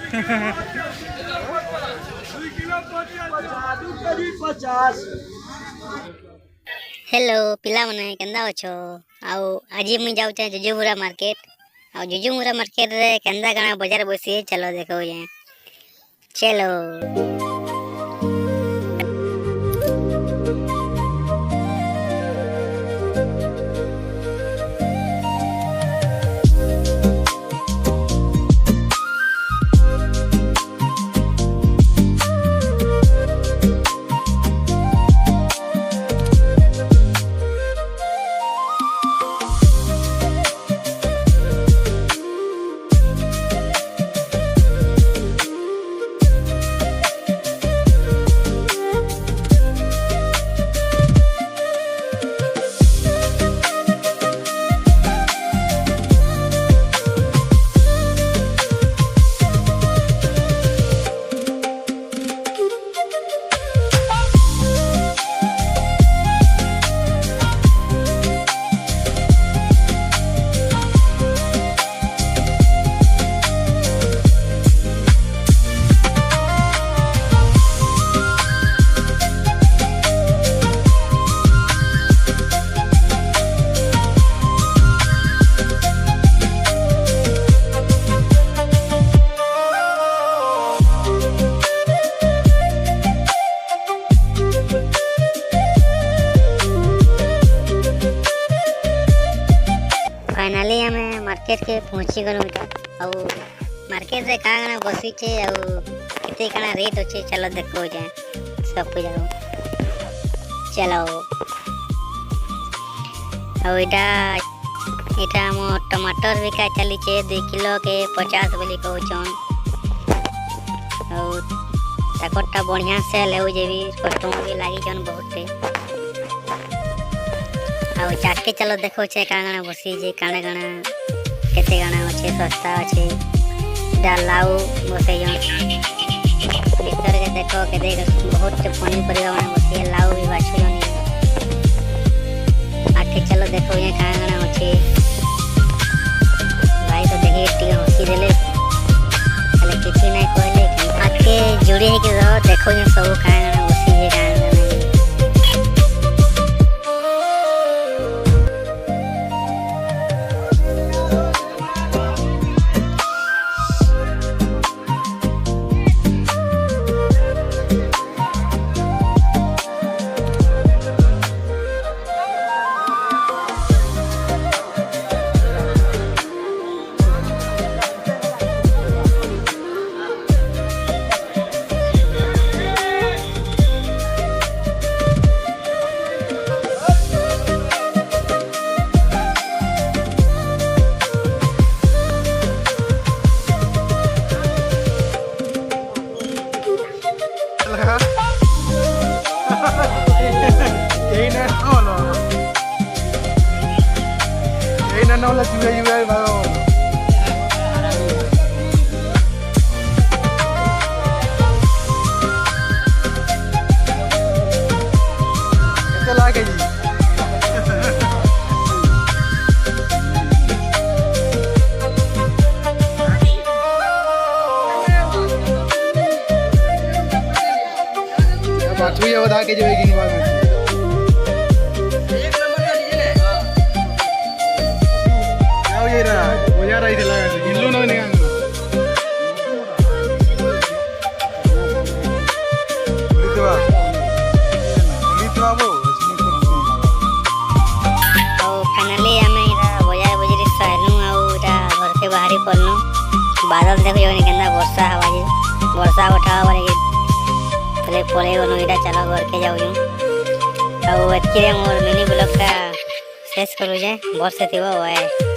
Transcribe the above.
Hello पिला मने केंदा अछो आउ आज मुई जाउ छे जुजुमुरा मार्केट आ जुजुमुरा मार्केट रे केंदा गाना बाजार बसी चलो देखो जे चलो फाइनली हमें मार्केट के पहुंची गलो और मार्केट रे का गाना बसी छे और केते काना रेट होचे चलो देखो जे सब कुछ जाओ चलो और एटा मो टमाटर बिका चली छे 2 किलो के 50 बोली कहउछन और ताकटा बढ़िया से लेउ जेबी कस्टमर भी लागी जन बहुते और चाके चलो देखो छे काना बसी जे काना काना केते गाना अच्छे सस्ता अच्छे डालाऊ बसे जन भीतर के देखो के देख बहुत पानी परिवा में बसी लाऊ भी बाछो जन आके चलो देखो ये काना गाना अच्छे भाई तो देखिए टी हंसी देले खाली किछि नहीं कहले आके जुड़ी है कि देखो ये सब काना गाना बसी जे काना no la juga juga baru. Kita lagi. बात हुई है बता के जो एक दिन बाद बादल देखो जो केंदा वर्षा हवा जे वर्षा उठावा बारे पहले पळे गनो इटा चलो घर के जाऊ और एतके मोर मिनी ब्लॉग का शेष करू जे वर्षा थिबो ओए।